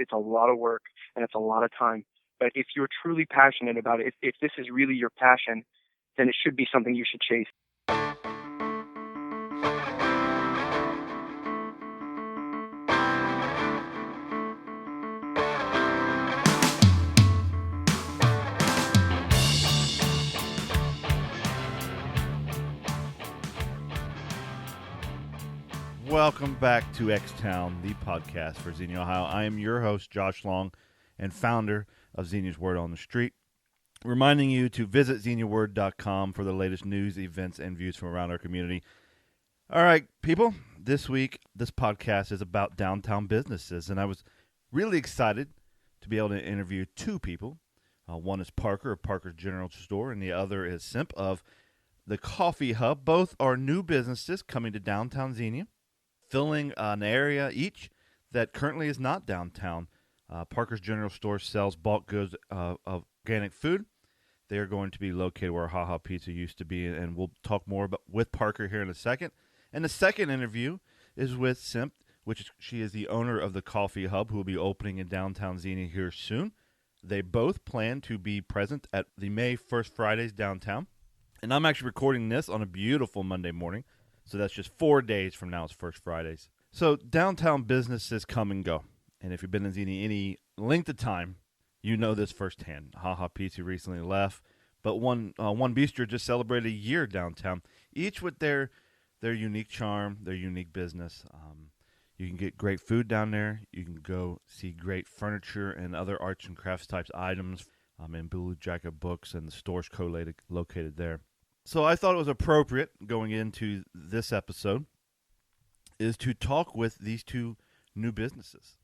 It's a lot of work and it's a lot of time. But if you're truly passionate about it, if this is really your passion, then it should be something you should chase. Welcome back to XTOWN, the podcast for Xenia, Ohio. I am your host, Josh Long, and founder of Xenia's Word on the Street, reminding you to visit xeniaword.com for the latest news, events, and views from around our community. All right, people, this week, this podcast is about downtown businesses, and I was really excited to be able to interview two people. One is Parker of Parker's General Store, and the other is Simp of the Coffee Hub. Both are new businesses coming to downtown Xenia, filling an area each that currently is not downtown. Parker's General Store sells bulk goods of organic food. They are going to be located where Ha Ha Pizza used to be, and we'll talk more about with Parker here in a second. And the second interview is with Simp, she is the owner of the Coffee Hub, who will be opening in downtown Xenia here soon. They both plan to be present at the May 1st Fridays downtown. And I'm actually recording this on a beautiful Monday morning. So that's just 4 days from now. It's First Fridays. So downtown businesses come and go. And if you've been in Xenia any length of time, you know this firsthand. Ha Ha Pizza recently left, but One Bistro just celebrated a year downtown, each with their unique charm, their unique business. You can get great food down there. You can go see great furniture and other arts and crafts types items and Blue Jacket Books, and the store's located there. So I thought it was appropriate going into this episode is to talk with these two new businesses.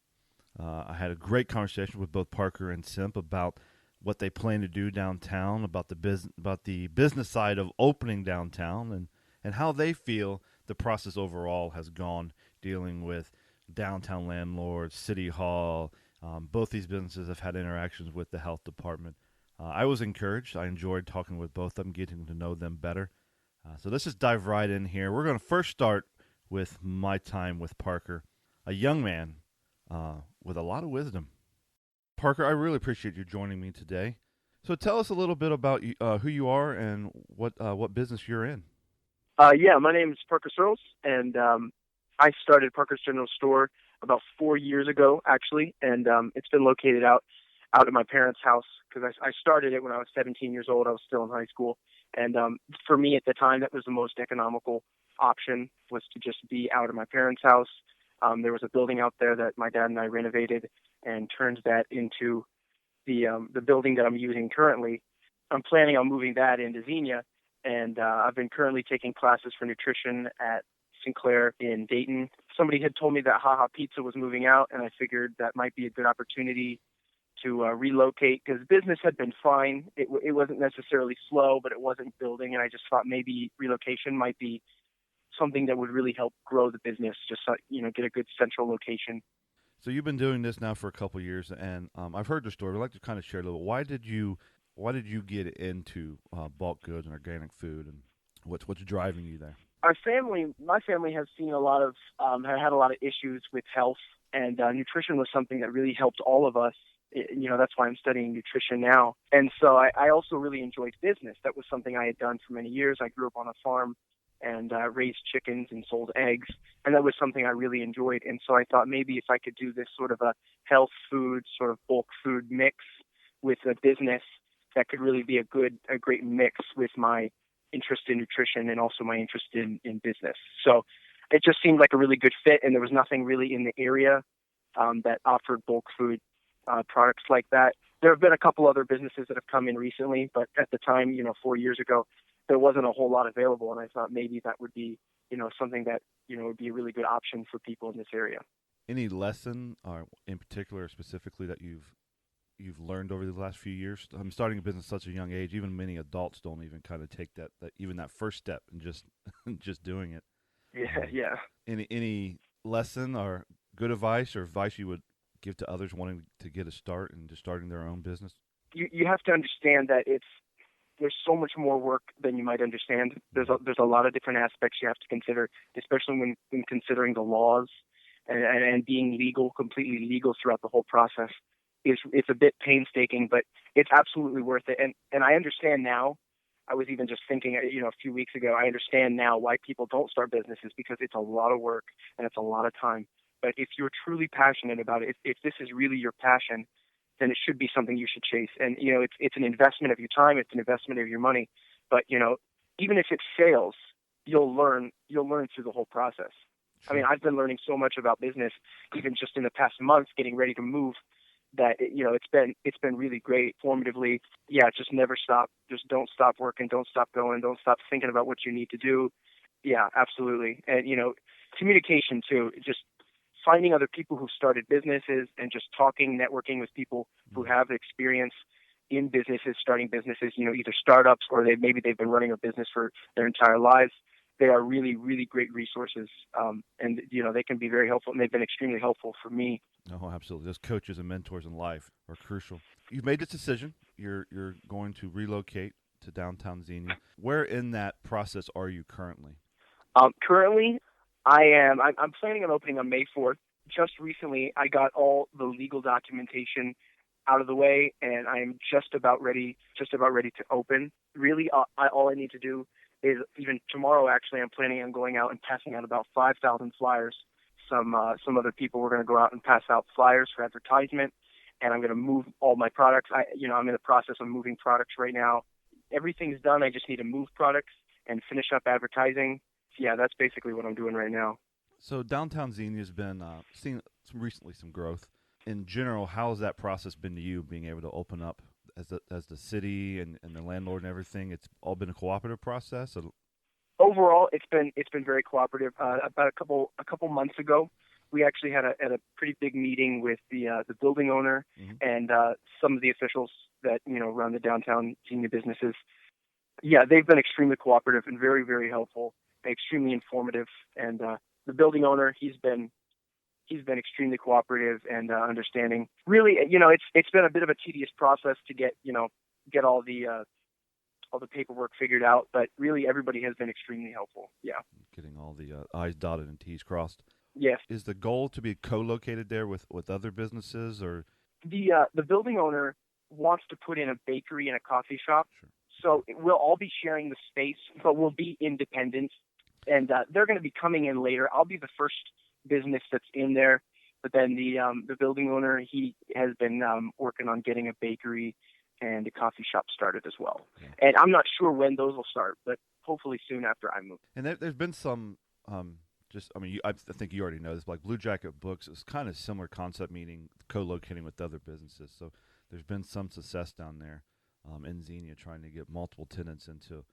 I had a great conversation with both Parker and Simp about what they plan to do downtown, about the business side of opening downtown, and how they feel the process overall has gone dealing with downtown landlords, city hall. Both these businesses have had interactions with the health department. I was encouraged. I enjoyed talking with both of them, getting to know them better. So let's just dive right in here. We're going to first start with my time with Parker, a young man with a lot of wisdom. Parker, I really appreciate you joining me today. So tell us a little bit about who you are and what business you're in. Yeah, my name is Parker Searles, and I started Parker's General Store about 4 years ago, actually, and it's been located out at my parents' house, because I started it when I was 17 years old. I was still in high school. And for me at the time, that was the most economical option, was to just be out at my parents' house. There was a building out there that my dad and I renovated and turned that into the building that I'm using currently. I'm planning on moving that into Xenia, and I've been currently taking classes for nutrition at Sinclair in Dayton. Somebody had told me that Ha Ha Pizza was moving out, and I figured that might be a good opportunity to relocate, because business had been fine. It wasn't necessarily slow, but it wasn't building, and I just thought maybe relocation might be something that would really help grow the business, just get a good central location. So you've been doing this now for a couple of years, and I've heard the story. I'd like to kind of share a little. Why did you get into bulk goods and organic food, and what's driving you there? My family has seen a lot of had a lot of issues with health, and nutrition was something that really helped all of us. That's why I'm studying nutrition now. And so I also really enjoyed business. That was something I had done for many years. I grew up on a farm and raised chickens and sold eggs, and that was something I really enjoyed. And so I thought maybe if I could do this sort of a health food, sort of bulk food mix with a business, that could really be a great mix with my interest in nutrition and also my interest in business. So it just seemed like a really good fit, and there was nothing really in the area that offered bulk food products like that. There have been a couple other businesses that have come in recently, but at the time, 4 years ago, there wasn't a whole lot available, and I thought maybe that would be, something that, would be a really good option for people in this area. Any lesson, in particular, specifically, that you've learned over the last few years? I'm starting a business at such a young age. Even many adults don't even kind of take that first step and just doing it. Yeah. Any lesson or good advice or advice you would give to others wanting to get a start and just starting their own business? You have to understand that there's so much more work than you might understand. There's a lot of different aspects you have to consider, especially when considering the laws and being legal, completely legal throughout the whole process. It's a bit painstaking, but it's absolutely worth it. And I understand now. I was even just thinking, a few weeks ago, I understand now why people don't start businesses, because it's a lot of work and it's a lot of time. But if you're truly passionate about it, if this is really your passion, then it should be something you should chase. And, it's an investment of your time. It's an investment of your money. But, even if it fails, you'll learn through the whole process. Sure. I mean, I've been learning so much about business, even just in the past month, getting ready to move, that it's been really great formatively. Yeah, just never stop. Just don't stop working, don't stop going, don't stop thinking about what you need to do. Yeah, absolutely. And communication too, just finding other people who started businesses and just talking, networking with people who have experience in businesses, starting businesses, either startups or maybe they've been running a business for their entire lives. They are really, really great resources, and they can be very helpful, and they've been extremely helpful for me. Oh, absolutely. Those coaches and mentors in life are crucial. You've made this decision. You're going to relocate to downtown Xenia. Where in that process are you currently? Currently, I'm planning on opening on May 4th. Just recently, I got all the legal documentation out of the way, and I am just about ready to open. Really, all I need to do is, even tomorrow, actually, I'm planning on going out and passing out about 5,000 flyers. Some other people were going to go out and pass out flyers for advertisement, and I'm going to move all my products. I'm in the process of moving products right now. Everything's done. I just need to move products and finish up advertising. Yeah, that's basically what I'm doing right now. So Downtown Xenia has been seeing recently some growth. In general, how has that process been to you, being able to open up as the city and the landlord and everything? It's all been a cooperative process? Overall, it's been very cooperative. About a couple months ago, we actually had a pretty big meeting with the building owner and some of the officials that run the Downtown Xenia businesses. Yeah, they've been extremely cooperative and very, very helpful, extremely informative. And the building owner, he's been extremely cooperative and understanding. Really, it's been a bit of a tedious process to get all the paperwork figured out, but really everybody has been extremely helpful. Yeah. Getting all the I's dotted and T's crossed. Yes. Is the goal to be co-located there with other businesses, or? The building owner wants to put in a bakery and a coffee shop. Sure. So we'll all be sharing the space, but we'll be independent. And they're going to be coming in later. I'll be the first business that's in there, but then the building owner, he has been working on getting a bakery and a coffee shop started as well. Yeah. And I'm not sure when those will start, but hopefully soon after I move. And there's been some, I think you already know this, like Blue Jacket Books is kind of similar concept, meaning co-locating with other businesses. So there's been some success down there in Xenia trying to get multiple tenants into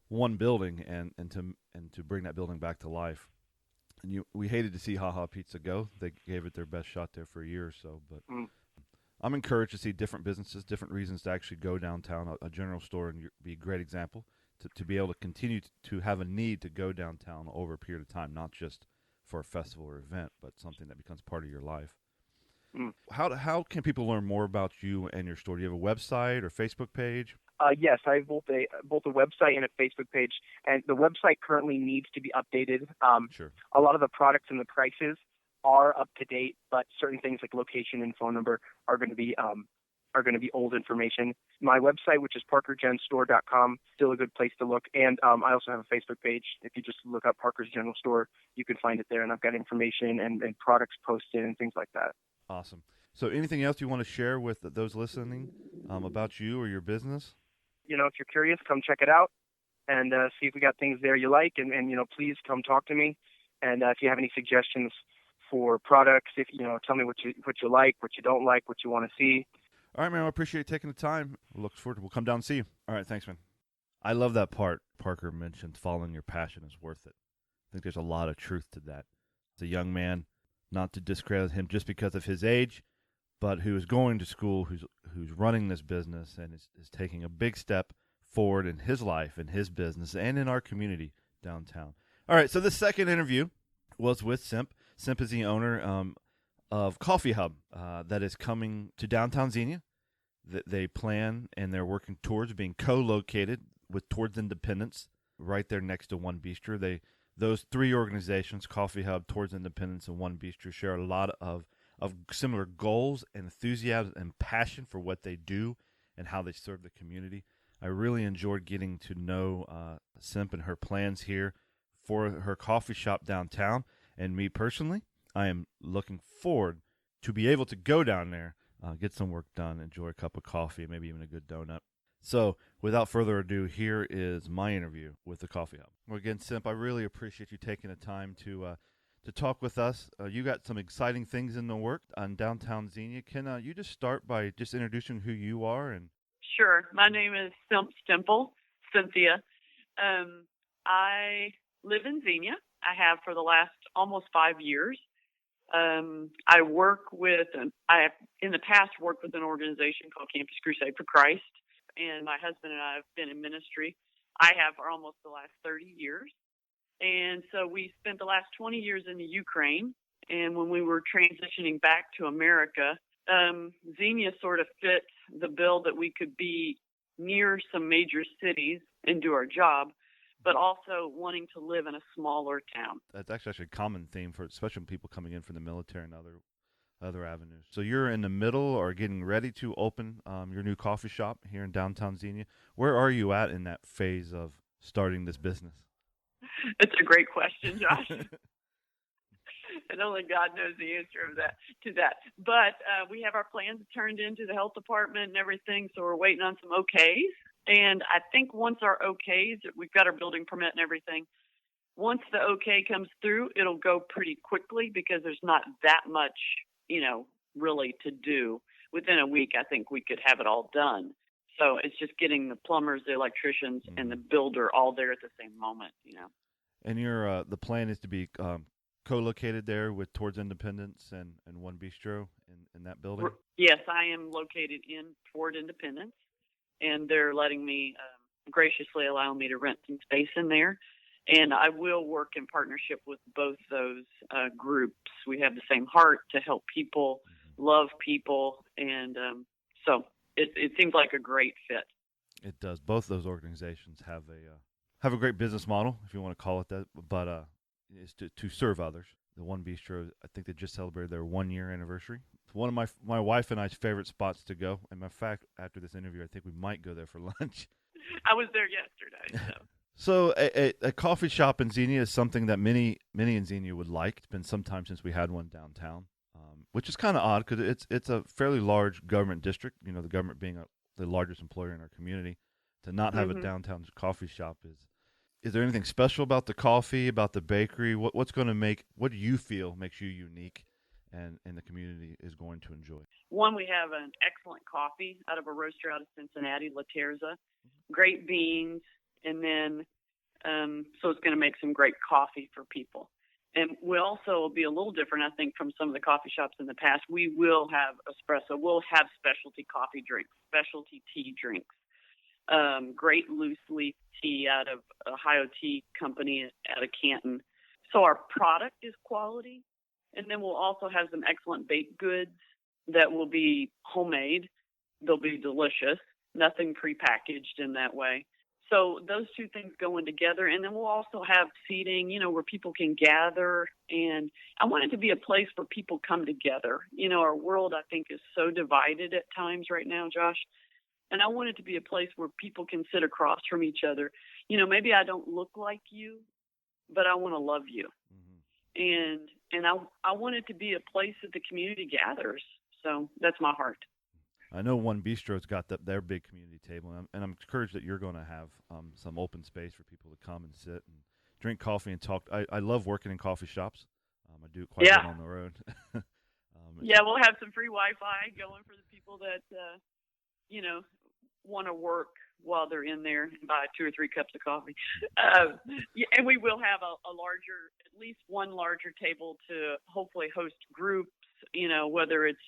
one building and to bring that building back to life. And we hated to see HaHa Pizza go. They gave it their best shot there for a year or so, but I'm encouraged to see different businesses, different reasons to actually go downtown. A general store and be a great example to be able to continue to have a need to go downtown over a period of time, not just for a festival or event, but something that becomes part of your life. How can people learn more about you and your store? Do you have a website or Facebook page? Yes, I have both a website and a Facebook page, and the website currently needs to be updated. Sure. A lot of the products and the prices are up to date, but certain things like location and phone number are going to be old information. My website, which is parkergenstore.com, still a good place to look, and I also have a Facebook page. If you just look up Parker's General Store, you can find it there, and I've got information and products posted and things like that. Awesome. So anything else you want to share with those listening about you or your business? If you're curious, come check it out and see if we got things there you like. And please come talk to me. And if you have any suggestions for products, tell me what you like, what you don't like, what you want to see. All right, man. I appreciate you taking the time. We'll come down and see you. All right. Thanks, man. I love that part Parker mentioned, following your passion is worth it. I think there's a lot of truth to that. As a young man, not to discredit him just because of his age, but who is going to school, who's running this business and is taking a big step forward in his life, in his business, and in our community downtown. All right, so the second interview was with Simp. Simp is the owner of Coffee Hub that is coming to downtown Xenia. They plan and they're working towards being co-located towards Independence, right there next to One Bistro. those three organizations, Coffee Hub, Towards Independence, and One Bistro, share a lot of similar goals and enthusiasm and passion for what they do and how they serve the community. I really enjoyed getting to know Simp and her plans here for her coffee shop downtown. And me personally, I am looking forward to be able to go down there, get some work done, enjoy a cup of coffee, maybe even a good donut. So, without further ado, here is my interview with the Coffee Hub. Well, again, Simp, I really appreciate you taking the time to talk with us. You got some exciting things in the work on Downtown Xenia. Can you just start by just introducing who you are? And Sure. My name is Cynthia. I live in Xenia. I have for the last almost 5 years. I work with, I have in the past worked with an organization called Campus Crusade for Christ, and my husband and I have been in ministry. I have for almost the last 30 years. And so we spent the last 20 years in the Ukraine. And when we were transitioning back to America, Xenia sort of fit the bill that we could be near some major cities and do our job, but also wanting to live in a smaller town. That's actually a common theme for especially people coming in from the military and other avenues. So you're in the middle or getting ready to open your new coffee shop here in downtown Xenia. Where are you at in that phase of starting this business? It's a great question, Josh. And only God knows the answer to that. But we have our plans turned into the health department and everything, so we're waiting on some okays. And I think once our okays, we've got our building permit and everything, once the okay comes through, it'll go pretty quickly because there's not that much, really to do. Within a week, I think we could have it all done. So it's just getting the plumbers, the electricians, and the builder all there at the same moment, And your the plan is to be co-located there with Towards Independence and One Bistro in that building? Yes, I am located in Toward Independence, and they're letting me, graciously allowing me to rent some space in there. And I will work in partnership with both those groups. We have the same heart to help people, love people, and so it seems like a great fit. It does. Both those organizations have a great business model, if you want to call it that, but is to serve others. The One Bistro, I think they just celebrated their 1-year anniversary. It's one of my wife and I's favorite spots to go. And in fact, after this interview, I think we might go there for lunch. I was there yesterday. So a coffee shop in Xenia is something that many in Xenia would like. It's been some time since we had one downtown, which is kind of odd because it's a fairly large government district. The government being the largest employer in our community. To not have a downtown coffee shop is there anything special about the coffee, about the bakery? What do you feel makes you unique and the community is going to enjoy? One, we have an excellent coffee out of a roaster out of Cincinnati, La Terza. Great beans, and then so it's going to make some great coffee for people. And we also will be a little different, I think, from some of the coffee shops in the past. We will have espresso. We'll have specialty coffee drinks, specialty tea drinks. Great loose leaf tea out of Ohio Tea Company out of Canton. So our product is quality. And then we'll also have some excellent baked goods that will be homemade. They'll be delicious, nothing prepackaged in that way. So those two things going together. And then we'll also have seating, where people can gather. And I want it to be a place where people come together. Our world, I think, is so divided at times right now, Josh. And I want it to be a place where people can sit across from each other. Maybe I don't look like you, but I want to love you. Mm-hmm. And I want it to be a place that the community gathers. So that's my heart. I know One Bistro's got their big community table, and I'm encouraged that you're going to have some open space for people to come and sit and drink coffee and talk. I love working in coffee shops. I do it quite a bit on the road. We'll have some free Wi-Fi going for the people that want to work while they're in there and buy 2 or 3 cups of coffee. And we will have at least one larger table to hopefully host groups, whether it's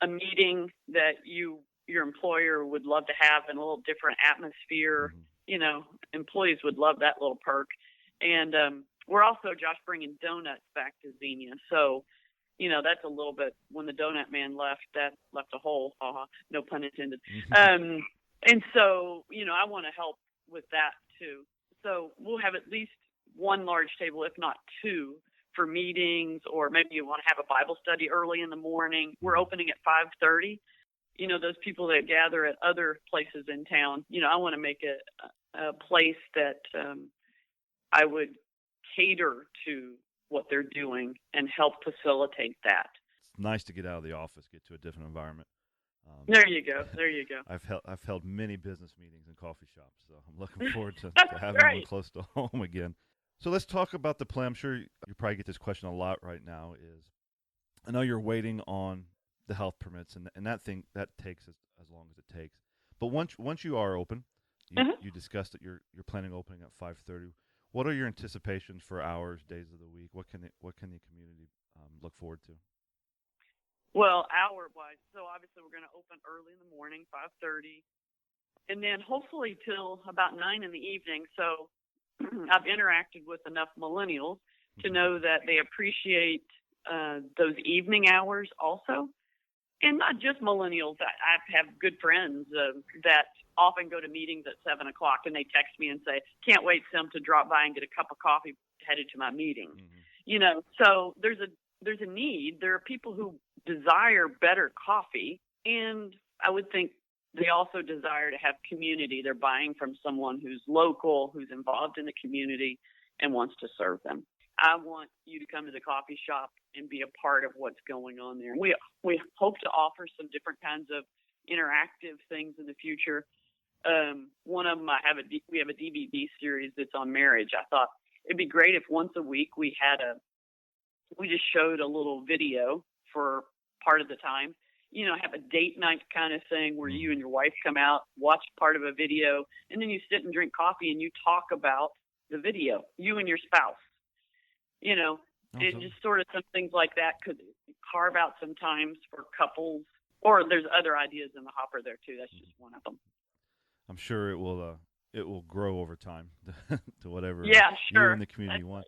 a meeting that your employer would love to have in a little different atmosphere. Mm-hmm. Employees would love that little perk. And we're also, Josh, bringing donuts back to Xenia. So, that's a little bit, when the donut man left, that left a hole, no pun intended. And so, I want to help with that too. So we'll have at least one large table, if not two, for meetings, or maybe you want to have a Bible study early in the morning. We're opening at 5:30. Those people that gather at other places in town, I want to make a place that I would cater to what they're doing and help facilitate that. It's nice to get out of the office, get to a different environment. There you go. I've held many business meetings in coffee shops, so I'm looking forward to having one close to home again. So let's talk about the plan. I'm sure you probably get this question a lot right now. I know you're waiting on the health permits, and that takes as long as it takes. But once you are open, you discussed that you're planning on opening at 5:30. What are your anticipations for hours, days of the week? What can the community look forward to? Well, hour-wise, so obviously we're going to open early in the morning, 5:30, and then hopefully till about 9 in the evening. So I've interacted with enough millennials to know that they appreciate those evening hours also. And not just millennials. I have good friends that often go to meetings at 7 o'clock, and they text me and say, "Can't wait, Sim, to drop by and get a cup of coffee headed to my meeting." So there's a need. There are people who desire better coffee, and I would think they also desire to have community. They're buying from someone who's local, who's involved in the community, and wants to serve them. I want you to come to the coffee shop and be a part of what's going on there. We hope to offer some different kinds of interactive things in the future. One of them, we have a DVD series that's on marriage. I thought it'd be great if once a week we just showed a little video for part of the time. Have a date night kind of thing where you and your wife come out, watch part of a video, and then you sit and drink coffee and you talk about the video, you and your spouse. It just sort of some things like that could carve out some times for couples, or there's other ideas in the hopper there too. That's just one of them. I'm sure it will grow over time to whatever you and the community want.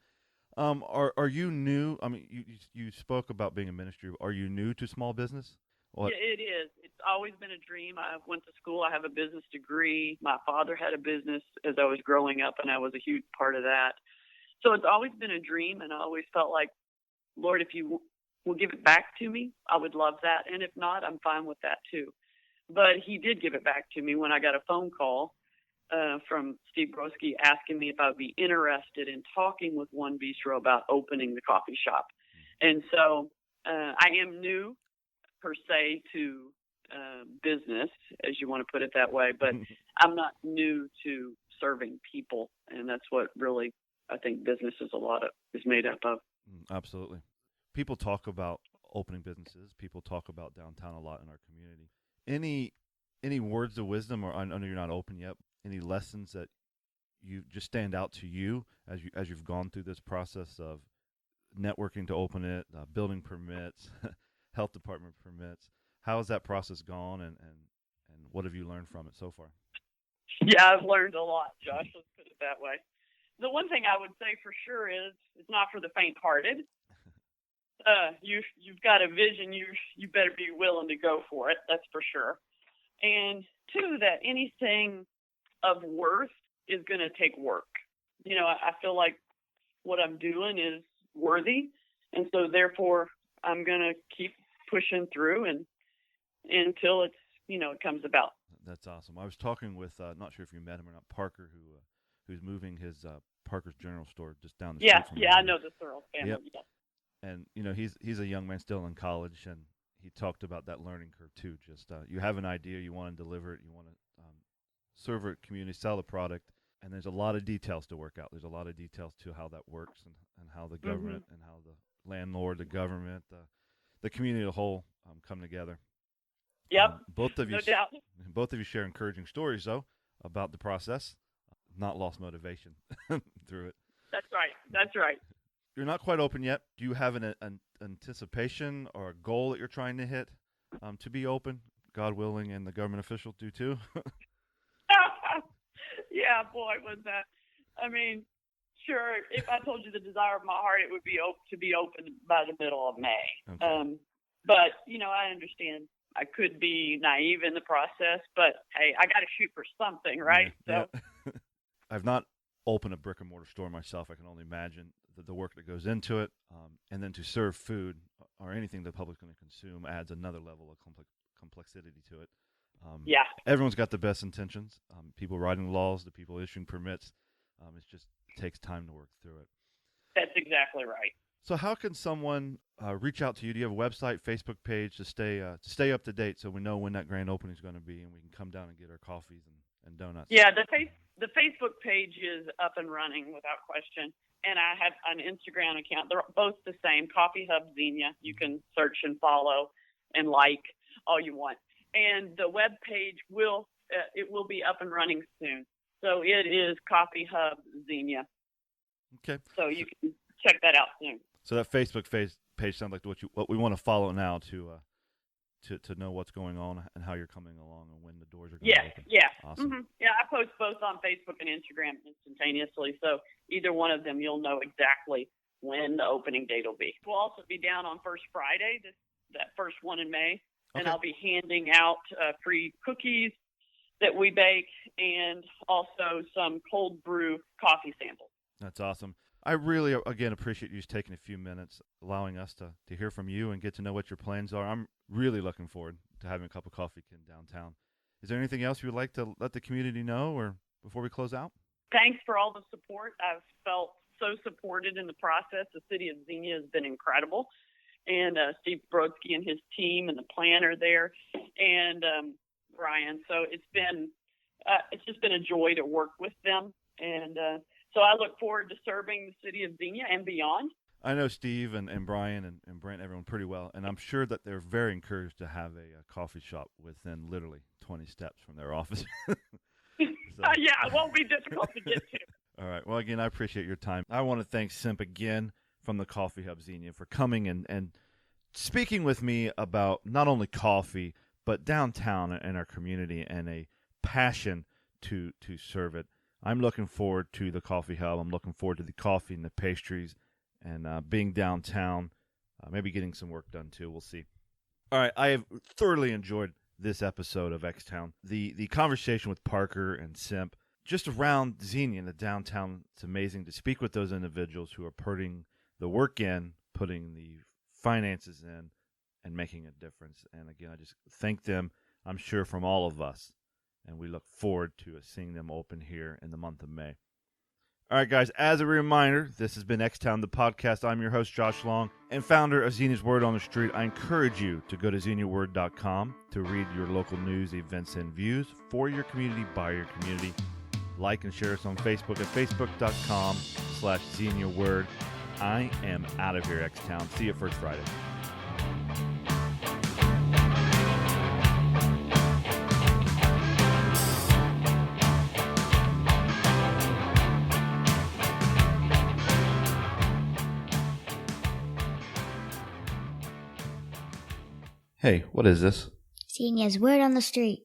Are you new? I mean, you spoke about being a ministry. Are you new to small business? Yeah, it is. It's always been a dream. I went to school. I have a business degree. My father had a business as I was growing up, and I was a huge part of that. So it's always been a dream, and I always felt like, Lord, if you will give it back to me, I would love that. And if not, I'm fine with that too. But he did give it back to me when I got a phone call from Steve Broski asking me if I would be interested in talking with One Bistro about opening the coffee shop. And so I am new, per se, to business, as you want to put it that way, but I'm not new to serving people, and that's what really I think business is made up of. Absolutely. People talk about opening businesses. People talk about downtown a lot in our community. Any words of wisdom, or I know you're not open yet, any lessons that you just stand out to you as you've gone through this process of networking to open it, building permits, health department permits? How has that process gone, and what have you learned from it so far? Yeah, I've learned a lot, Josh. Let's put it that way. The one thing I would say for sure is it's not for the faint-hearted. You've got a vision. You better be willing to go for it. That's for sure. And two, that anything of worth is going to take work. I feel like what I'm doing is worthy, and so therefore I'm going to keep pushing through and until it's it comes about. That's awesome. I was talking with not sure if you met him or not, Parker, who's moving his Parker's General Store just down the street from him. I know the Searles family. Yep. Yeah. And he's a young man still in college, and he talked about that learning curve too. Just you have an idea, you want to deliver it, you want to serve a community, sell the product, and there's a lot of details to work out. There's a lot of details to how that works, and how the government and how the landlord, the government, the community as a whole come together. Yep. Both of you, no doubt. Both of you share encouraging stories though about the process. Not lost motivation through it. That's right. You're not quite open yet. Do you have an anticipation or a goal that you're trying to hit to be open? God willing, and the government officials do too. Yeah, boy, was that. I mean, sure. If I told you the desire of my heart, it would be to be open by the middle of May. Okay. But I understand. I could be naive in the process, but hey, I got to shoot for something, right? Yeah. So, I've not open a brick and mortar store myself, I can only imagine the work that goes into it. And then to serve food or anything the public's going to consume adds another level of complexity to it. Yeah. Everyone's got the best intentions. People writing laws, the people issuing permits. It takes time to work through it. That's exactly right. So how can someone reach out to you? Do you have a website, Facebook page to stay up to date so we know when that grand opening is going to be and we can come down and get our coffees and donuts? Yeah, the Facebook page is up and running without question. And I have an Instagram account. They're both the same, Coffee Hub Xenia. You can search and follow and like all you want. And the web page will be up and running soon. So it is Coffee Hub Xenia. Okay. So you can check that out soon. So that Facebook page sounds like what we want to follow now to know what's going on and how you're coming along and when the doors are going to open. Yeah. Awesome. Mm-hmm. Yeah, I post both on Facebook and Instagram instantaneously. So either one of them, you'll know exactly when the opening date will be. We'll also be down on First Friday, that first one in May. Okay. And I'll be handing out free cookies that we bake and also some cold brew coffee samples. That's awesome. I really, again, appreciate you just taking a few minutes, allowing us to hear from you and get to know what your plans are. I'm really looking forward to having a cup of coffee in downtown. Is there anything else you would like to let the community know or before we close out? Thanks for all the support. I've felt so supported in the process. The city of Xenia has been incredible. And Steve Brodsky and his team and the planner there and Brian. So it's just been a joy to work with them. And so I look forward to serving the city of Xenia and beyond. I know Steve and Brian and Brent, everyone pretty well, and I'm sure that they're very encouraged to have a coffee shop within literally 20 steps from their office. Yeah, it won't be difficult to get to. All right. Well, again, I appreciate your time. I want to thank Simp again from the Coffee Hub Xenia for coming and speaking with me about not only coffee, but downtown and our community and a passion to serve it. I'm looking forward to the Coffee Hub. I'm looking forward to the coffee and the pastries and being downtown, maybe getting some work done too. We'll see. All right. I have thoroughly enjoyed this episode of XTOWN. The conversation with Parker and Simp just around Xenia and the downtown. It's amazing to speak with those individuals who are putting the work in, putting the finances in, and making a difference. And again, I just thank them, I'm sure, from all of us. And we look forward to seeing them open here in the month of May. All right, guys, as a reminder, this has been XTOWN, the podcast. I'm your host, Josh Long, and founder of Xenia's Word on the Street. I encourage you to go to xeniaword.com to read your local news, events, and views for your community, by your community. Like and share us on Facebook at facebook.com/XeniaWord. I am out of here, XTOWN. See you First Friday. Hey, what is this? Xenia's Word on the Street.